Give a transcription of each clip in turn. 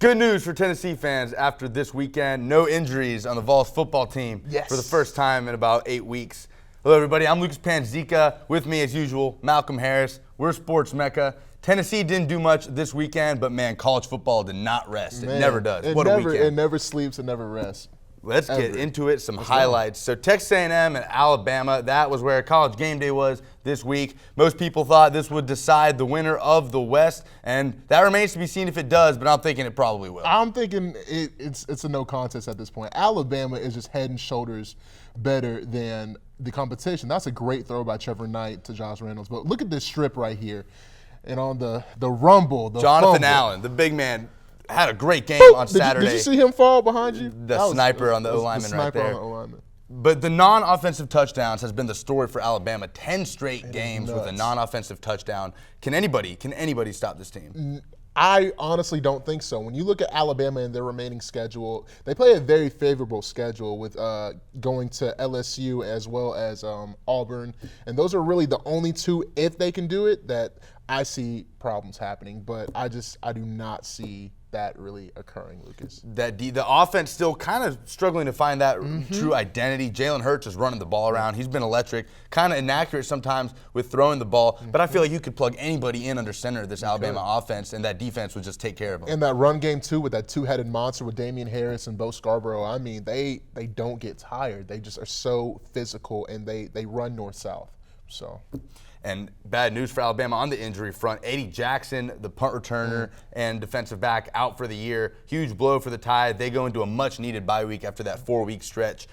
Good news for Tennessee fans after this weekend. No injuries on the Vols football team for the first time in about 8 weeks. Hello, everybody. I'm Lucas Panzica. With me, as usual, Malcolm Harris. We're Sports Mecca. Tennessee didn't do much this weekend, but, man, college football did not rest. It never does. What a weekend. It never sleeps. It never rests. Let's get into it, some highlights. So Texas A&M and Alabama, that was where College Game Day was this week. Most people thought this would decide the winner of the West, and that remains to be seen if it does, but I'm thinking it probably will. I'm thinking it's a no contest at this point. Alabama is just head and shoulders better than the competition. That's a great throw by Trevor Knight to Josh Reynolds. But look at this strip right here. And on the rumble, the Jonathan fumble. Allen, the big man, had a great game on Saturday. Did you see him fall behind you? The sniper on the O-lineman right there. But the non-offensive touchdowns has been the story for Alabama. 10 straight games with a non-offensive touchdown. Can anybody stop this team? I honestly don't think so. When you look at Alabama and their remaining schedule, they play a very favorable schedule with going to LSU as well as Auburn. And those are really the only two, if they can do it, that I see problems happening. But I do not see that really occurring, Lucas. The offense still kind of struggling to find that true identity. Jalen Hurts is running the ball around. He's been electric, kind of inaccurate sometimes with throwing the ball, but I feel like you could plug anybody in under center of this Alabama offense, and that defense would just take care of them. And that run game, too, with that two-headed monster with Damian Harris and Bo Scarborough, I mean, they don't get tired. They just are so physical, and they run north-south. So. And bad news for Alabama on the injury front. Eddie Jackson, the punt returner and defensive back, out for the year. Huge blow for the Tide. They go into a much-needed bye week after that 4-week stretch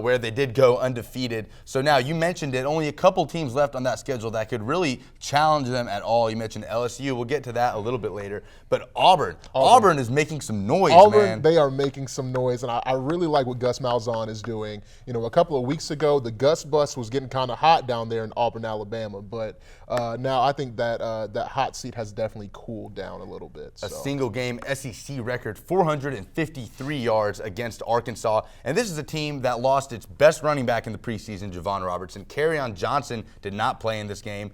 where they did go undefeated. So now, you mentioned it, only a couple teams left on that schedule that could really challenge them at all. You mentioned LSU. We'll get to that a little bit later. But Auburn is making some noise, man. They are making some noise, and I really like what Gus Malzahn is doing. You know, a couple of weeks ago, the Gus bus was getting kind of hot down there in Auburn, Alabama. But now I think that that hot seat has definitely cooled down a little bit. A single-game SEC record, 453 yards against Arkansas. And this is a team that lost its best running back in the preseason, Javon Robertson. Kerryon Johnson did not play in this game.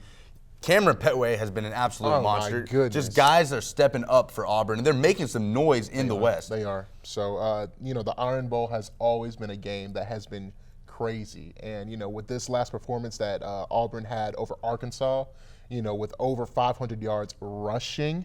Cameron Petway has been an absolute monster. My goodness. Just guys are stepping up for Auburn, and they're making some noise in the West. They are. So, the Iron Bowl has always been a game that has been crazy. And, with this last performance that Auburn had over Arkansas, with over 500 yards rushing,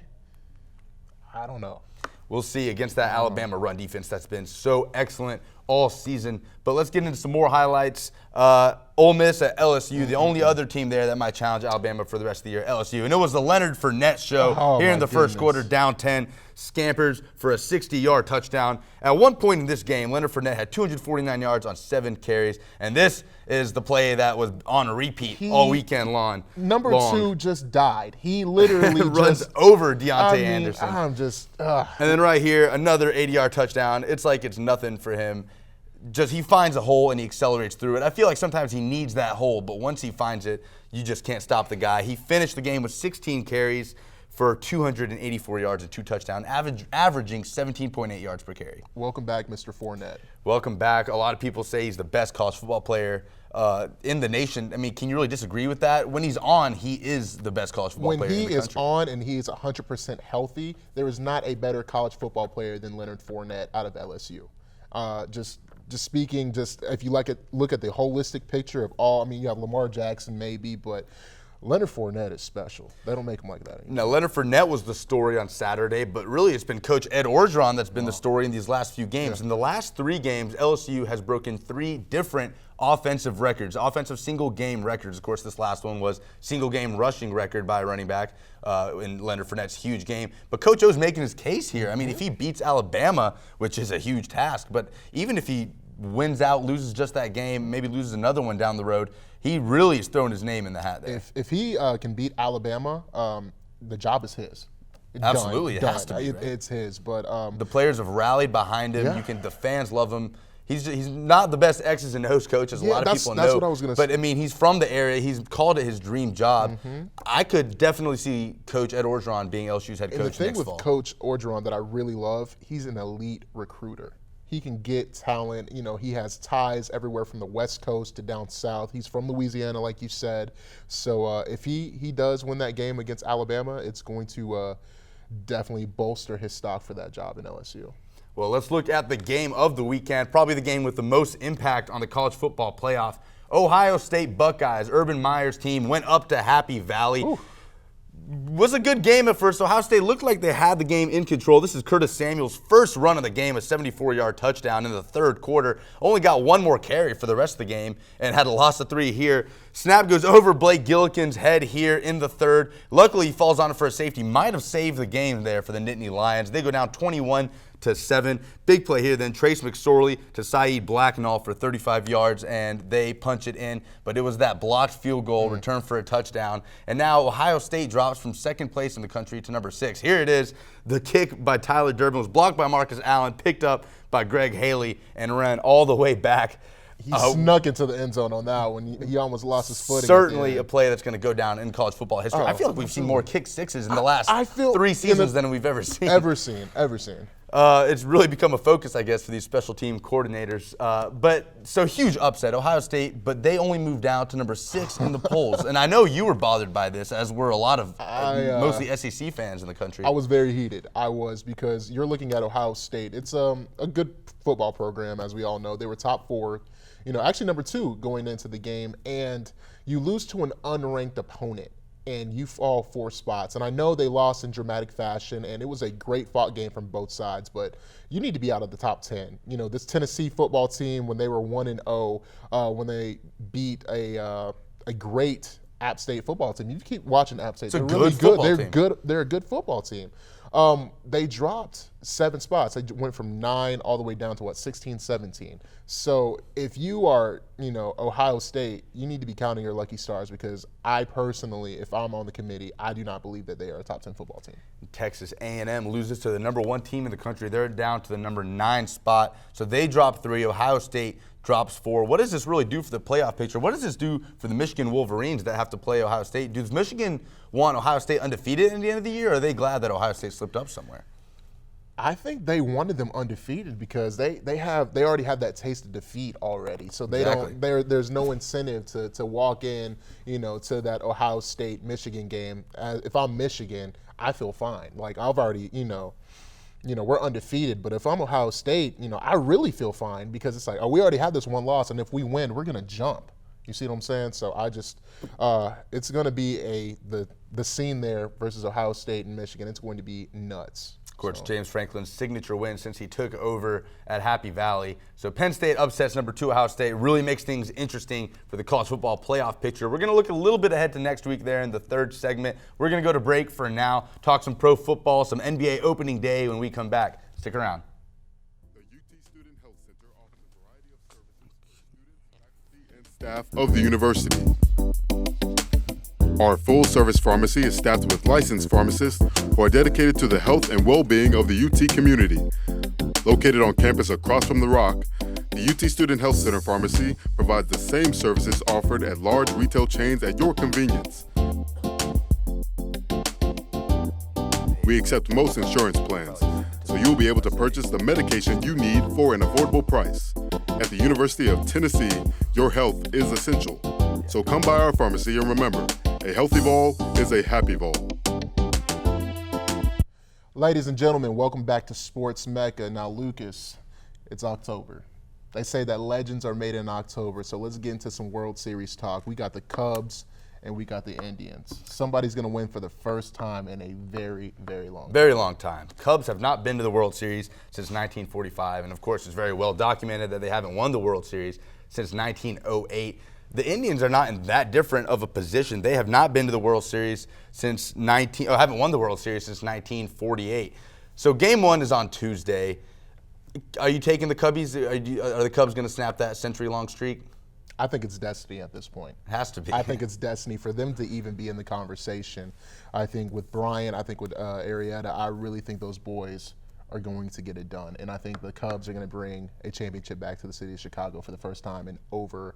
I don't know. We'll see against that Alabama run defense that's been so excellent all season. But let's get into some more highlights. Ole Miss at LSU, the only other team there that might challenge Alabama for the rest of the year, LSU. And it was the Leonard Fournette show here in the first quarter, down 10, scampers for a 60-yard touchdown. At one point in this game, Leonard Fournette had 249 yards on 7 carries. And this is the play that was on a repeat all weekend long. Number 2 just died. He literally runs over Deontay Anderson. I'm just And then right here, another 80-yard touchdown. It's like it's nothing for him. Just he finds a hole and he accelerates through it. I feel like sometimes he needs that hole, but once he finds it, you just can't stop the guy. He finished the game with 16 carries for 284 yards and 2 touchdowns, averaging 17.8 yards per carry. Welcome back, Mr. Fournette. Welcome back. A lot of people say he's the best college football player in the nation. I mean, can you really disagree with that? When he's on, he is the best college football player in the country. When he is on and he is 100% healthy, there is not a better college football player than Leonard Fournette out of LSU. Just speaking, if you look at the holistic picture of all, you have Lamar Jackson maybe, but Leonard Fournette is special. They don't make him like that anymore. Now, Leonard Fournette was the story on Saturday, but really it's been Coach Ed Orgeron that's been the story in these last few games. In the last 3 games, LSU has broken 3 different offensive records, offensive single-game records. Of course, this last one was single-game rushing record by a running back in Leonard Fournette's huge game. But Coach O's making his case here. I mean, if he beats Alabama, which is a huge task, but even if he wins out, loses just that game, maybe loses another one down the road, he really is throwing his name in the hat there. If he can beat Alabama, the job is his. Absolutely, it has to be. Right? It's his. But the players have rallied behind him. Yeah. The fans love him. He's not the best X's and O's coach, as a lot of people know. That's what I was going to say. But, he's from the area. He's called it his dream job. I could definitely see Coach Ed Orgeron being LSU's head coach next fall. And the thing with Coach Orgeron that I really love, he's an elite recruiter. He can get talent. He has ties everywhere from the West Coast to down south. He's from Louisiana, like you said. So if he does win that game against Alabama, it's going to definitely bolster his stock for that job in LSU. Well, let's look at the game of the weekend, probably the game with the most impact on the college football playoff. Ohio State Buckeyes, Urban Meyer's team, went up to Happy Valley. Ooh. Was a good game at first. Ohio State looked like they had the game in control. This is Curtis Samuel's first run of the game, a 74-yard touchdown in the third quarter. Only got one more carry for the rest of the game and had a loss of 3 here. Snap goes over Blake Gillikin's head here in the third. Luckily, he falls on it for a safety. Might have saved the game there for the Nittany Lions. They go down 21-7. Big play here then. Trace McSorley to Saeed Blacknall for 35 yards, and they punch it in. But it was that blocked field goal return for a touchdown. And now Ohio State drops from second place in the country to number 6. Here it is. The kick by Tyler Durbin was blocked by Marcus Allen, picked up by Greg Haley, and ran all the way back. He snuck into the end zone on that one. He almost lost his footing. Certainly a play that's going to go down in college football history. I feel like we've seen more kick sixes in the last 3 seasons than we've ever seen. Ever seen. It's really become a focus, I guess, for these special team coordinators. So huge upset, Ohio State, but they only moved down to number 6 in the polls. And I know you were bothered by this, as were a lot of mostly SEC fans in the country. I was very heated. Because you're looking at Ohio State. It's a good football program, as we all know. They were top 4. Actually number 2 going into the game, and you lose to an unranked opponent, and you fall 4 spots. And I know they lost in dramatic fashion, and it was a great fought game from both sides, but you need to be out of the top 10. This Tennessee football team, when they were 1-0, when they beat a great App State football team. You keep watching App State. They're really good. They're good. They're a good football team. They dropped 7 spots. They went from 9 all the way down to 16, 17. So if you are, Ohio State, you need to be counting your lucky stars, because I personally, if I'm on the committee, I do not believe that they are a top 10 football team. Texas A&M loses to the number 1 team in the country. They're down to the number 9 spot. So they drop 3. Ohio State drops 4. What does this really do for the playoff picture? What does this do for the Michigan Wolverines that have to play Ohio State? Does Michigan want Ohio State undefeated at the end of the year, or are they glad that Ohio State slipped up somewhere? I think they wanted them undefeated because they already have that taste of defeat already. So there's no incentive to walk in, to that Ohio State Michigan game. If I'm Michigan, I feel fine. Like I've already, we're undefeated, but if I'm Ohio State, I really feel fine, because it's like, we already have this one loss, and if we win, we're gonna jump. You see what I'm saying? So it's gonna be the scene there versus Ohio State and Michigan. It's going to be nuts. Of course, James Franklin's signature win since he took over at Happy Valley. So Penn State upsets number 2 Ohio State. Really makes things interesting for the college football playoff picture. We're going to look a little bit ahead to next week there in the 3rd segment. We're going to go to break for now, talk some pro football, some NBA opening day when we come back. Stick around. The UT Student Health Center offers a variety of services for students, faculty, and staff of the university. Our full-service pharmacy is staffed with licensed pharmacists who are dedicated to the health and well-being of the UT community. Located on campus across from The Rock, the UT Student Health Center Pharmacy provides the same services offered at large retail chains at your convenience. We accept most insurance plans, so you'll be able to purchase the medication you need for an affordable price. At the University of Tennessee, your health is essential. So come by our pharmacy and remember, a healthy ball is a happy ball. Ladies and gentlemen, welcome back to Sports Mecca. Now, Lucas, it's October. They say that legends are made in October, so let's get into some World Series talk. We got the Cubs and we got the Indians. Somebody's going to win for the first time in a very, very long time. Very long time. Cubs have not been to the World Series since 1945, and of course it's very well documented that they haven't won the World Series since 1908. The Indians are not in that different of a position. They have not been to the World Series since haven't won the World Series since 1948. So game 1 is on Tuesday. Are you taking the Cubbies? Are the Cubs going to snap that century-long streak? I think it's destiny at this point. It has to be. I think it's destiny for them to even be in the conversation. I think with Bryant, I think with Arrieta, I really think those boys are going to get it done. And I think the Cubs are going to bring a championship back to the city of Chicago for the first time in over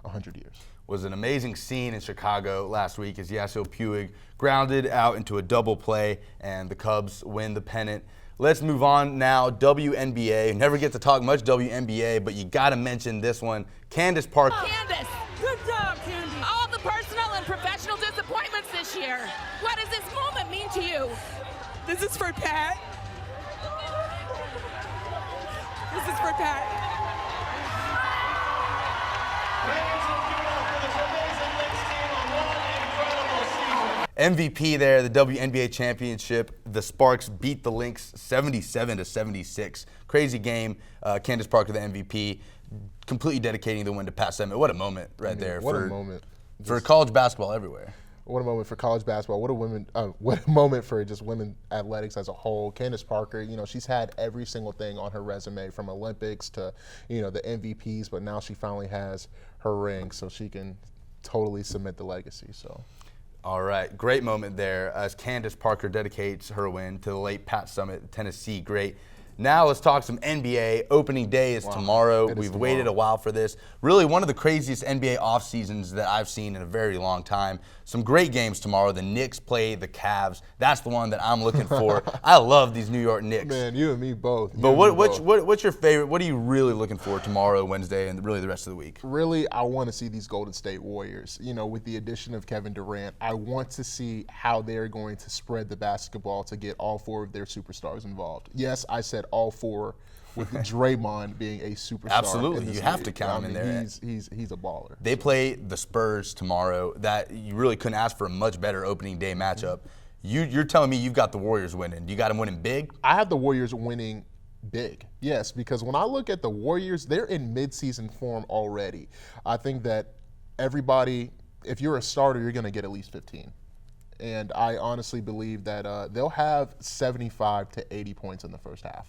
100 years. Was an amazing scene in Chicago last week as Yasiel Puig grounded out into a double play, and the Cubs win the pennant. Let's move on now. WNBA. Never get to talk much WNBA, but you got to mention this one. Candace Parker. Candace, good job, Candy. All the personal and professional disappointments this year. What does this moment mean to you? This is for Pat. This is for Pat. MVP there, the WNBA championship. The Sparks beat the Lynx 77-76. Crazy game. Candace Parker, the MVP, completely dedicating the win to Pat Summitt. What a moment there. What a moment. For college basketball everywhere. What a moment for college basketball. What a moment for just women athletics as a whole. Candace Parker, you know, she's had every single thing on her resume, from Olympics to, you know, the MVPs, but now she finally has her ring, so she can totally cement the legacy. So. All right, great moment there as Candace Parker dedicates her win to the late Pat Summitt, Tennessee great. Now let's talk some NBA. Opening day is tomorrow. We've waited a while for this. Really one of the craziest NBA off seasons that I've seen in a very long time. Some great games tomorrow. The Knicks play the Cavs. That's the one that I'm looking for. I love these New York Knicks. Man, you and me both. But what's your favorite? What are you really looking for tomorrow, Wednesday, and really the rest of the week? Really, I want to see these Golden State Warriors. You know, with the addition of Kevin Durant, I want to see how they're going to spread the basketball to get all four of their superstars involved. Yes, I said all four, with Draymond being a superstar. Absolutely, you have to count him in there. He's a baller. They play the Spurs tomorrow. That you really couldn't ask for a much better opening day matchup. You're telling me you've got the Warriors winning. You got them winning big? I have the Warriors winning big, yes, because when I look at the Warriors, they're in midseason form already. I think that everybody, if you're a starter, you're going to get at least 15. And I honestly believe that they'll have 75 to 80 points in the first half.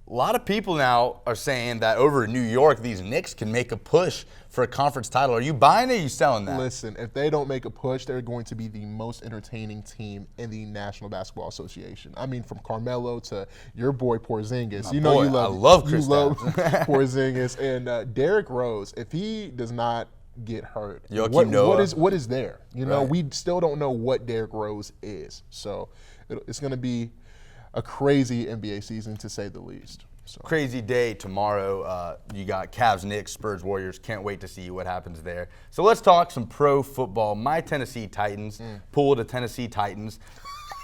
A lot of people now are saying that over in New York, these Knicks can make a push for a conference title. Are you buying it or are you selling that? Listen, if they don't make a push, they're going to be the most entertaining team in the National Basketball Association. I mean, from Carmelo to your boy Porzingis. You love Chris. You love Porzingis. And Derrick Rose, if he does not get hurt, what is there? You know, we still don't know what Derrick Rose is. So it's going to be a crazy NBA season, to say the least. So. Crazy day tomorrow. You got Cavs, Knicks, Spurs, Warriors. Can't wait to see what happens there. So let's talk some pro football. My Tennessee Titans pulled the Tennessee Titans.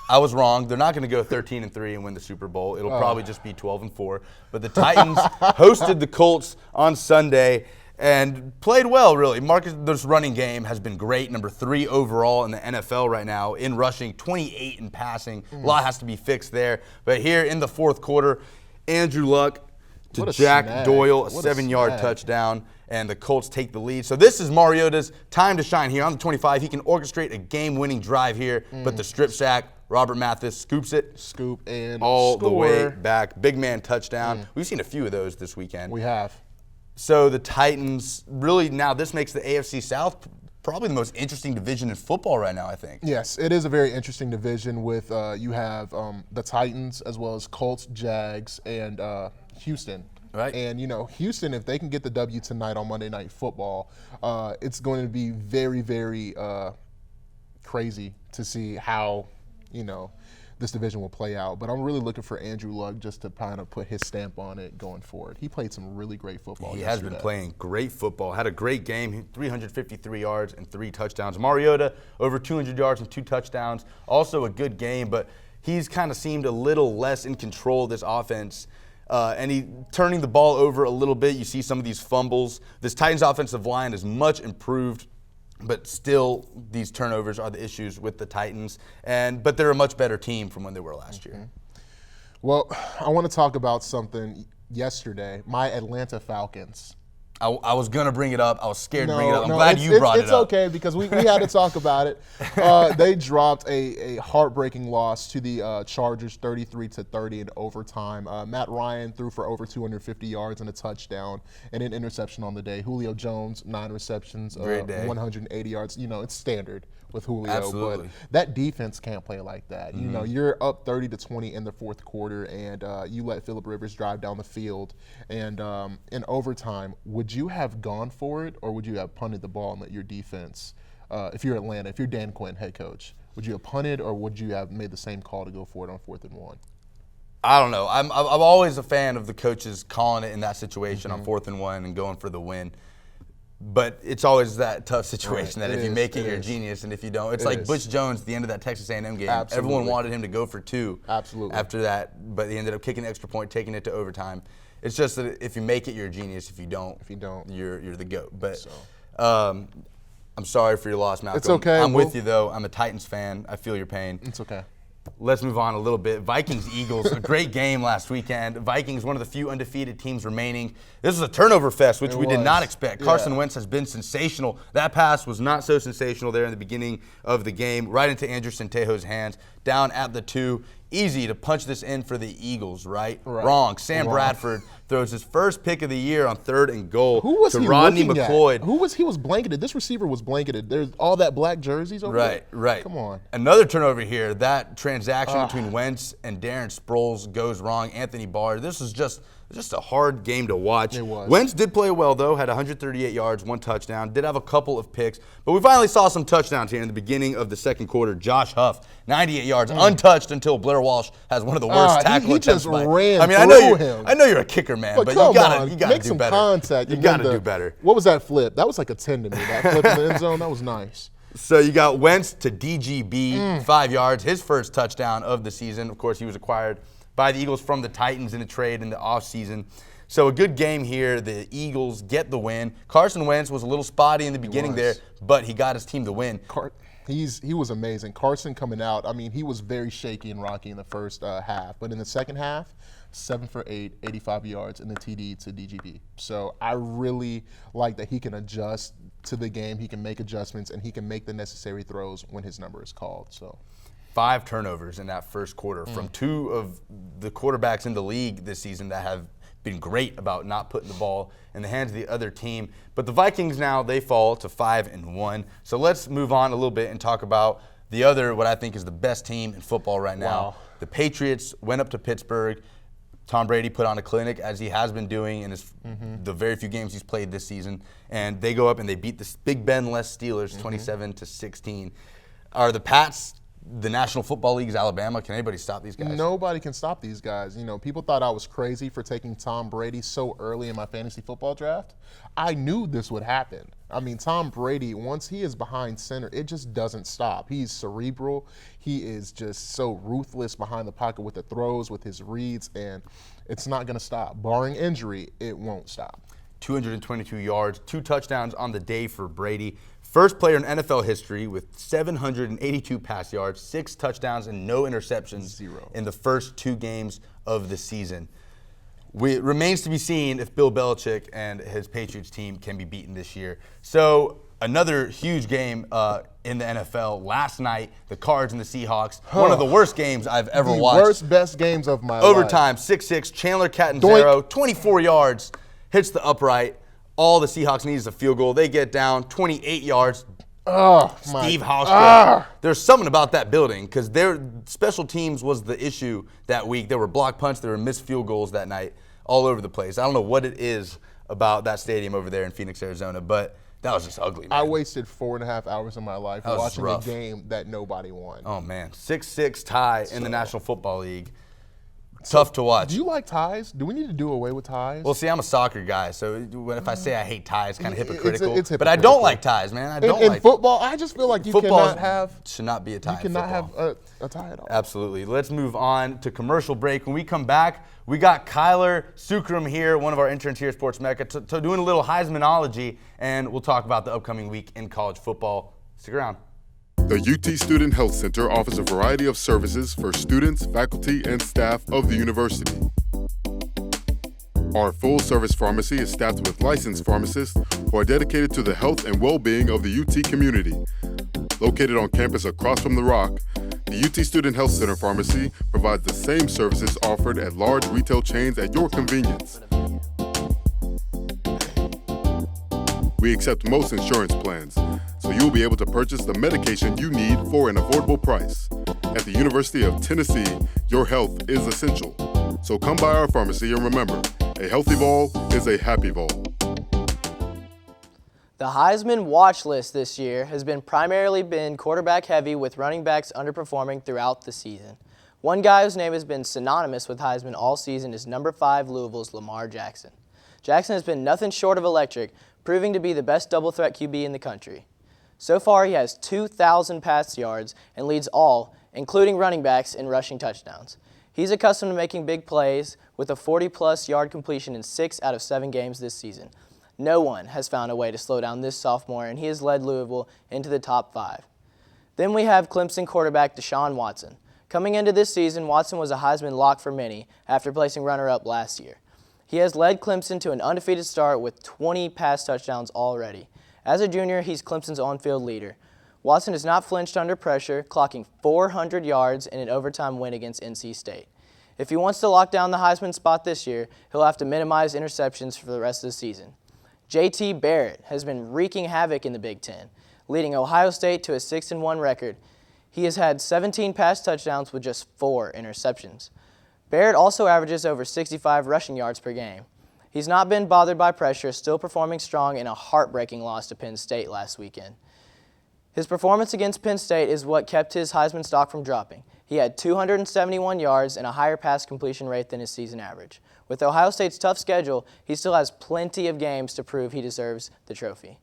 I was wrong. They're not going to go 13-3 and win the Super Bowl. It'll probably just be 12-4. But the Titans hosted the Colts on Sunday and played well, really. This running game has been great. Number 3 overall in the NFL right now in rushing, 28 in passing. A lot has to be fixed there. But here in the fourth quarter, Andrew Luck to Jack Doyle, a 7-yard touchdown, and the Colts take the lead. So this is Mariota's time to shine here on the 25. He can orchestrate a game-winning drive here, but the strip sack, Robert Mathis scoops it. And all the way back. Big man touchdown. We've seen a few of those this weekend. We have. So the Titans, really now this makes the AFC South probably the most interesting division in football right now, I think. Yes, it is a very interesting division with you have the Titans as well as Colts, Jags, and Houston. Right. And, you know, Houston, if they can get the W tonight on Monday Night Football, it's going to be very, very crazy to see how, you know, this division will play out. But I'm really looking for Andrew Luck just to kind of put his stamp on it going forward. He played some really great football yesterday. Has been playing great football. Had a great game, 353 yards and 3 touchdowns. Mariota, over 200 yards and 2 touchdowns. Also a good game, but he's kind of seemed a little less in control of this offense. And he turning the ball over a little bit. You see some of these fumbles. This Titans offensive line is much improved, but still these turnovers are the issues with the Titans. But they're a much better team from when they were last year. Well, I want to talk about something yesterday. My Atlanta Falcons. I was going to bring it up. I was scared to bring it up. I'm glad you brought it up. It's okay because we had to talk about it. They dropped a heartbreaking loss to the Chargers 33-30 in overtime. Matt Ryan threw for over 250 yards and a touchdown and an interception on the day. Julio Jones, 9 receptions, 180 yards. You know, it's standard with Julio. Absolutely. But that defense can't play like that. You know, you're up 30-20 in the fourth quarter, and you let Phillip Rivers drive down the field. And in overtime, would you have gone for it, or would you have punted the ball and let your defense, if you're Atlanta, if you're Dan Quinn, head coach, would you have punted, or would you have made the same call to go for it on 4th and 1? I don't know. I'm always a fan of the coaches calling it in that situation on 4th and 1 and going for the win. But it's always that tough situation that if you make it, you're a is. genius, and if you don't, it's It like is. Butch Jones at the end of that Texas A&M game. Absolutely. Everyone wanted him to go for 2. Absolutely. After that, but he ended up kicking an extra point, taking it to overtime. It's just that if you make it, you're a genius. If you don't, you're the GOAT. But I'm sorry for your loss, Malcolm. It's okay. I'm with you though. I'm a Titans fan. I feel your pain. It's okay. Let's move on a little bit. Vikings Eagles, a great game last weekend. Vikings, one of the few undefeated teams remaining. This was a turnover fest, which we did not expect. Carson Wentz has been sensational. That pass was not so sensational there in the beginning of the game, right into Andrew Santejo's hands, down at the 2. Easy to punch this in for the Eagles, right? Wrong. Sam Bradford throws his first pick of the year on 3rd and goal to Rodney McLeod. He was blanketed. This receiver was blanketed. There's all that black jerseys over there. Right. Come on. Another turnover here. That transaction between Wentz and Darren Sproles goes wrong. Anthony Barr. This was just a hard game to watch. It was. Wentz did play well, though, had 138 yards, 1 touchdown, did have a couple of picks, but we finally saw some touchdowns here in the beginning of the second quarter. Josh Huff, 98 yards, untouched until Blair Walsh has one of the worst tackle attempts. He just ran him. I know you're a kicker, man, but you gotta make do some better. contact. You gotta do better. What was that flip? That was like a 10 to me. That flip in the end zone, that was nice. So you got Wentz to DGB, 5 yards, his first touchdown of the season. Of course, he was acquired by the Eagles from the Titans in a trade in the offseason. So a good game here. The Eagles get the win. Carson Wentz was a little spotty in the beginning there, but he got his team the win. He was amazing. Carson coming out, I mean, he was very shaky and rocky in the first half. But in the second half, 7 for 8, 85 yards, and the TD to DGB. So I really like that he can adjust to the game. He can make adjustments, and he can make the necessary throws when his number is called. So 5 turnovers in that first quarter from 2 of the quarterbacks in the league this season that have been great about not putting the ball in the hands of the other team. But the Vikings now, they fall to 5-1. So let's move on a little bit and talk about the other, what I think is the best team in football right now. Wow. The Patriots went up to Pittsburgh. Tom Brady put on a clinic, as he has been doing in the very few games he's played this season. And they go up and they beat the Big Ben-less Steelers 27-16. Are the Pats the National Football League's Alabama? Can anybody stop these guys? Nobody can stop these guys. You know, people thought I was crazy for taking Tom Brady so early in my fantasy football draft. I knew this would happen. I mean, Tom Brady, once he is behind center, it just doesn't stop. He's cerebral. He is just so ruthless behind the pocket with the throws, with his reads, and it's not going to stop. Barring injury, it won't stop. 222 yards, 2 touchdowns on the day for Brady. First player in NFL history with 782 pass yards, 6 touchdowns, and no interceptions in the first 2 games of the season. It remains to be seen if Bill Belichick and his Patriots team can be beaten this year. So another huge game in the NFL last night, the Cards and the Seahawks. One of the worst games I've ever watched. Worst, best games of my life. Overtime, 6-6, Chandler Catanzaro, 24 yards, hits the upright. All the Seahawks need is a field goal. They get down 28 yards. Steve Hauschka. There's something about that building because their special teams was the issue that week. There were block punts, there were missed field goals that night all over the place. I don't know what it is about that stadium over there in Phoenix, Arizona, but that was just ugly, man. I wasted 4.5 hours of my life watching a game that nobody won. Oh, man. 6-6 tie in the National Football League. Tough to watch. Do you like ties? Do we need to do away with ties? Well, see, I'm a soccer guy, so if I say I hate ties, it's kind of hypocritical. It's but I don't like ties, man. I don't in like football. I just feel like you cannot have. Should not be a tie. You cannot in have a tie at all. Absolutely. Let's move on to commercial break. When we come back, we got Kyler Sookram here, one of our interns here at Sports Mecca, to doing a little Heismanology, and we'll talk about the upcoming week in college football. Stick around. The UT Student Health Center offers a variety of services for students, faculty, and staff of the university. Our full-service pharmacy is staffed with licensed pharmacists who are dedicated to the health and well-being of the UT community. Located on campus across from The Rock, the UT Student Health Center Pharmacy provides the same services offered at large retail chains at your convenience. We accept most insurance plans, so you'll be able to purchase the medication you need for an affordable price. At the University of Tennessee, your health is essential. So come by our pharmacy and remember, a healthy ball is a happy ball. The Heisman watch list this year has primarily been quarterback heavy, with running backs underperforming throughout the season. One guy whose name has been synonymous with Heisman all season is number 5 Louisville's Lamar Jackson. Jackson has been nothing short of electric, proving to be the best double threat QB in the country. So far, he has 2,000 pass yards and leads all, including running backs, in rushing touchdowns. He's accustomed to making big plays with a 40-plus yard completion in 6 out of 7 games this season. No one has found a way to slow down this sophomore, and he has led Louisville into the top 5. Then we have Clemson quarterback Deshaun Watson. Coming into this season, Watson was a Heisman lock for many after placing runner-up last year. He has led Clemson to an undefeated start with 20 pass touchdowns already. As a junior, he's Clemson's on-field leader. Watson has not flinched under pressure, clocking 400 yards in an overtime win against NC State. If he wants to lock down the Heisman spot this year, he'll have to minimize interceptions for the rest of the season. J.T. Barrett has been wreaking havoc in the Big Ten, leading Ohio State to a 6-1 record. He has had 17 pass touchdowns with just 4 interceptions. Barrett also averages over 65 rushing yards per game. He's not been bothered by pressure, still performing strong in a heartbreaking loss to Penn State last weekend. His performance against Penn State is what kept his Heisman stock from dropping. He had 271 yards and a higher pass completion rate than his season average. With Ohio State's tough schedule, he still has plenty of games to prove he deserves the trophy.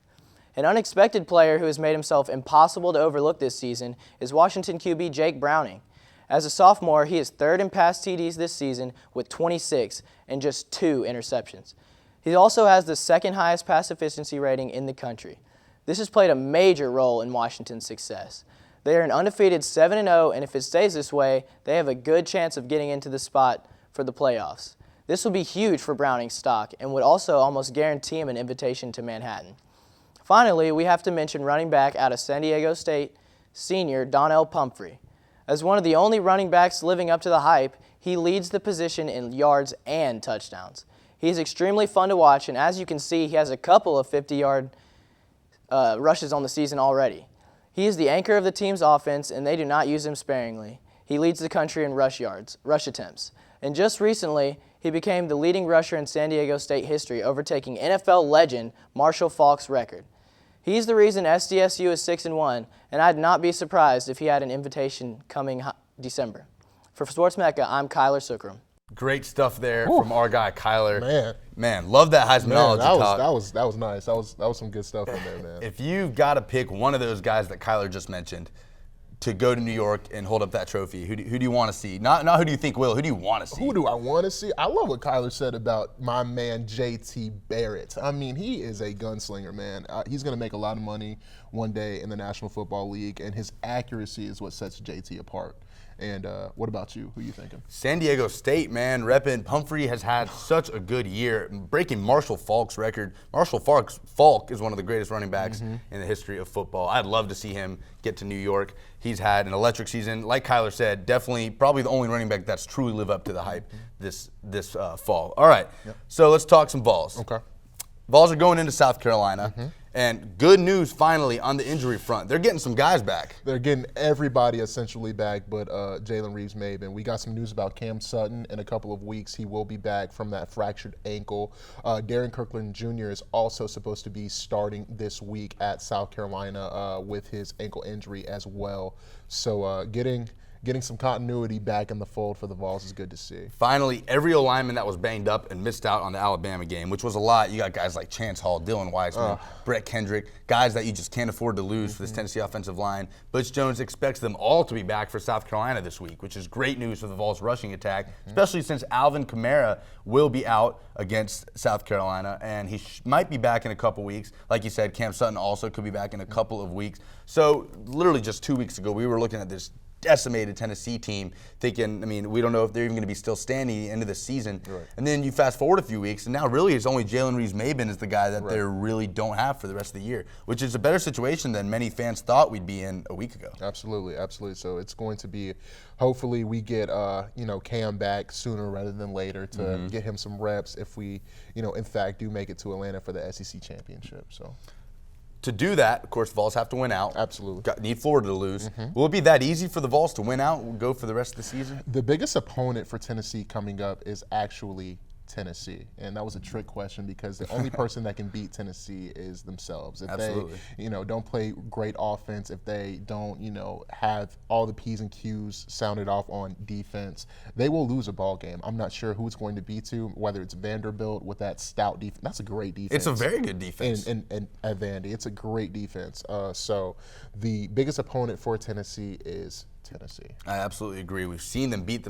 An unexpected player who has made himself impossible to overlook this season is Washington QB Jake Browning. As a sophomore, he is 3rd in pass TDs this season with 26 and just 2 interceptions. He also has the 2nd highest pass efficiency rating in the country. This has played a major role in Washington's success. They are an undefeated 7-0, and if it stays this way, they have a good chance of getting into the spot for the playoffs. This will be huge for Browning's stock and would also almost guarantee him an invitation to Manhattan. Finally, we have to mention running back out of San Diego State, senior Donnell Pumphrey. As one of the only running backs living up to the hype, he leads the position in yards and touchdowns. He is extremely fun to watch, and as you can see, he has a couple of 50-yard rushes on the season already. He is the anchor of the team's offense, and they do not use him sparingly. He leads the country in rush attempts. And just recently, he became the leading rusher in San Diego State history, overtaking NFL legend Marshall Faulk's record. He's the reason SDSU is 6-1, and I'd not be surprised if he had an invitation coming December. For Sports Mecca, I'm Kyler Sookram. Great stuff there from our guy Kyler. Man, love that Heismanology talk. That was nice. That was some good stuff in there, man. If you've got to pick one of those guys that Kyler just mentioned to go to New York and hold up that trophy, who do you want to see? Not who do you think will, who do you want to see? Who do I want to see? I love what Kyler said about my man J.T. Barrett. I mean, he is a gunslinger, man. He's going to make a lot of money one day in the National Football League, and his accuracy is what sets J.T. apart. And what about you? Who are you thinking? San Diego State, man. Reppin' Pumphrey has had such a good year, breaking Marshall Faulk's record. Marshall Faulk is one of the greatest running backs in the history of football. I'd love to see him get to New York. He's had an electric season. Like Kyler said, definitely probably the only running back that's truly lived up to the hype this fall. All right, so let's talk some Vols. Okay. Vols are going into South Carolina. And good news finally on the injury front. They're getting some guys back. They're getting everybody essentially back but Jalen Reeves-Maybin. We got some news about Cam Sutton in a couple of weeks. He will be back from that fractured ankle. Darren Kirkland Jr. is also supposed to be starting this week at South Carolina with his ankle injury as well. So getting some continuity back in the fold for the Vols is good to see. Finally, every O-lineman that was banged up and missed out on the Alabama game, which was a lot. You got guys like Chance Hall, Dylan Weissman, Brett Kendrick, guys that you just can't afford to lose for this Tennessee offensive line. Butch Jones expects them all to be back for South Carolina this week, which is great news for the Vols rushing attack, especially since Alvin Kamara will be out against South Carolina, and he might be back in a couple weeks. Like you said, Cam Sutton also could be back in a couple of weeks. So literally just 2 weeks ago, we were looking at this decimated Tennessee team thinking, I mean, we don't know if they're even going to be still standing at the end of the season. And then you fast forward a few weeks, and now really it's only Jalen Reeves-Maybin is the guy that they really don't have for the rest of the year, which is a better situation than many fans thought we'd be in a week ago. Absolutely. So it's going to be, hopefully we get, Cam back sooner rather than later to get him some reps if we, in fact do make it to Atlanta for the SEC championship. So. To do that, of course, Vols have to win out. Absolutely. Need Florida to lose. Will it be that easy for the Vols to win out and go for the rest of the season? The biggest opponent for Tennessee coming up is actually Tennessee? And that was a trick question because the only person that can beat Tennessee is themselves. If Absolutely. they, don't play great offense, if they don't, have all the P's and Q's sounded off on defense, they will lose a ball game. I'm not sure who it's going to be to, whether it's Vanderbilt with that stout defense. That's a great defense. It's a very good defense. And at Vandy, it's a great defense. So the biggest opponent for Tennessee is Tennessee. I absolutely agree. We've seen them beat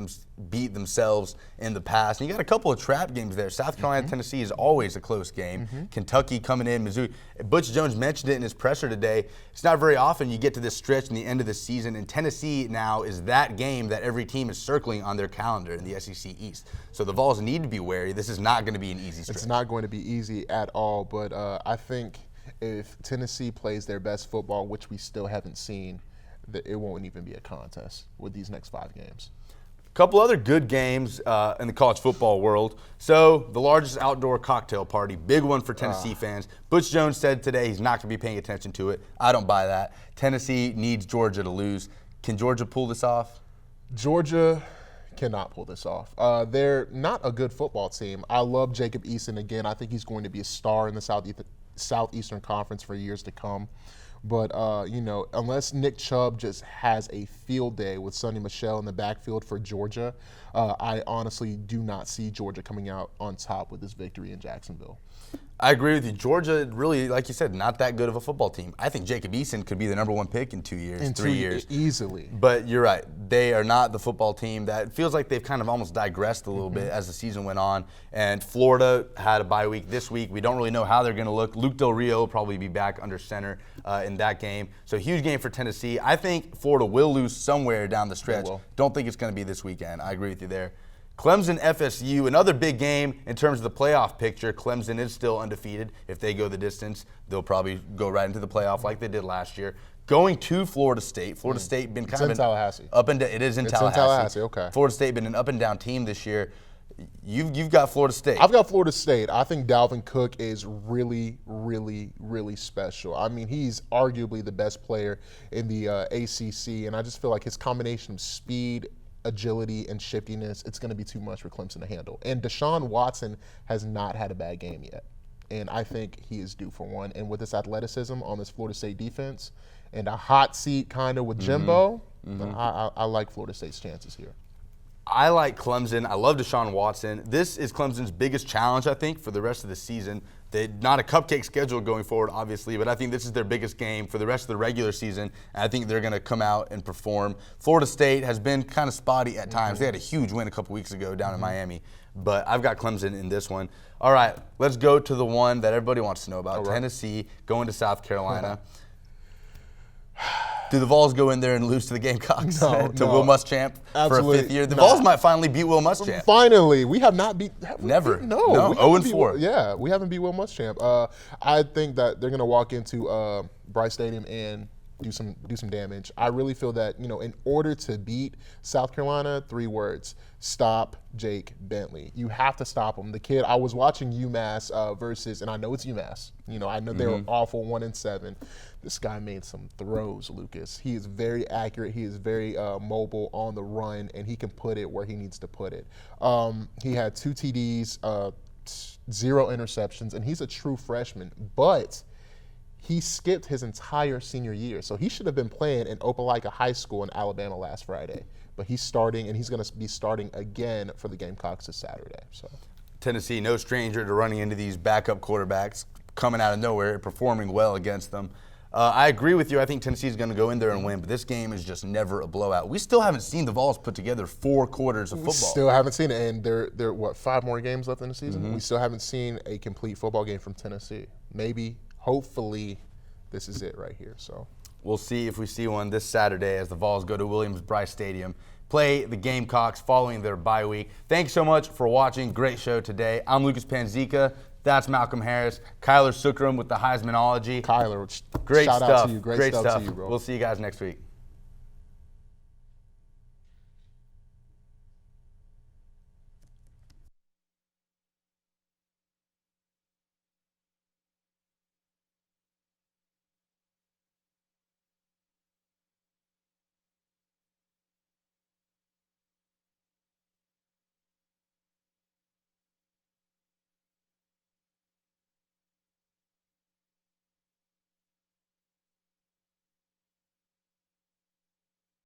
themselves in the past. And you got a couple of trap games there. South Carolina, Tennessee is always a close game. Kentucky coming in, Missouri. Butch Jones mentioned it in his presser today. It's not very often you get to this stretch in the end of the season, and Tennessee now is that game that every team is circling on their calendar in the SEC East. So the Vols need to be wary. This is not going to be an easy stretch. It's not going to be easy at all, but I think if Tennessee plays their best football, which we still haven't seen, that it won't even be a contest with these next 5 games. A couple other good games in the college football world. So the largest outdoor cocktail party, big one for Tennessee fans. Butch Jones said today he's not going to be paying attention to it. I don't buy that. Tennessee needs Georgia to lose. Can Georgia pull this off? Georgia cannot pull this off. They're not a good football team. I love Jacob Eason again. I think he's going to be a star in the Southeastern Conference for years to come. But, unless Nick Chubb just has a field day with Sonny Michel in the backfield for Georgia, I honestly do not see Georgia coming out on top with this victory in Jacksonville. I agree with you. Georgia, really, like you said, not that good of a football team. I think Jacob Eason could be the #1 pick in 2 years, 3 years. Easily. But you're right. They are not the football team. That feels like they've kind of almost digressed a little bit as the season went on. And Florida had a bye week this week. We don't really know how they're going to look. Luke Del Rio will probably be back under center in that game. So huge game for Tennessee. I think Florida will lose somewhere down the stretch. Don't think it's going to be this weekend. I agree with you there. Clemson, FSU, another big game in terms of the playoff picture. Clemson is still undefeated. If they go the distance, they'll probably go right into the playoff like they did last year. Going to Florida State. Florida State been kind of in Tallahassee. Up and down. It is in Tallahassee. It's in Tallahassee, okay. Florida State been an up and down team this year. You've got Florida State. I've got Florida State. I think Dalvin Cook is really, really, really special. I mean, he's arguably the best player in the ACC, and I just feel like his combination of speed, agility, and shiftiness, it's going to be too much for Clemson to handle. And Deshaun Watson has not had a bad game yet, and I think he is due for one. And with this athleticism on this Florida State defense and a hot seat kind of with Jimbo, I like Florida State's chances here. I like Clemson. I love Deshaun Watson. This is Clemson's biggest challenge, I think, for the rest of the season. They're not a cupcake schedule going forward, obviously, but I think this is their biggest game for the rest of the regular season, and I think they're going to come out and perform. Florida State has been kind of spotty at times. They had a huge win a couple weeks ago down in Miami, but I've got Clemson in this one. All right, let's go to the one that everybody wants to know about, Tennessee going to South Carolina. Do the Vols go in there and lose to the Gamecocks? No, Will Muschamp for a 5th year? The Vols might finally beat Will Muschamp. Finally. We have not beat. Never. No. 0-4. Yeah, we haven't beat Will Muschamp. I think that they're going to walk into Bryce Stadium and do some damage. I really feel that, in order to beat South Carolina, 3 words: stop Jake Bentley. You have to stop him. The kid, I was watching UMass versus, and I know it's UMass. I know they were awful, 1-7. This guy made some throws, Lucas. He is very accurate. He is very mobile on the run, and he can put it where he needs to put it. He had 2 TDs, 0 interceptions, and he's a true freshman. But he skipped his entire senior year, so he should have been playing in Opelika High School in Alabama last Friday. But he's starting, and he's going to be starting again for the Gamecocks this Saturday. So Tennessee, no stranger to running into these backup quarterbacks coming out of nowhere, performing well against them. I agree with you. I think Tennessee's going to go in there and win, but this game is just never a blowout. We still haven't seen the Vols put together 4 quarters of football. We still haven't seen it, and there are 5 more games left in the season? We still haven't seen a complete football game from Tennessee. Maybe, hopefully, this is it right here. So we'll see if we see one this Saturday as the Vols go to Williams-Brice Stadium, play the Gamecocks following their bye week. Thanks so much for watching. Great show today. I'm Lucas Panzica. That's Malcolm Harris. Kyler Sookram with the Heismanology. Kyler, great shout stuff. out to you. Great stuff to you, bro. We'll see you guys next week.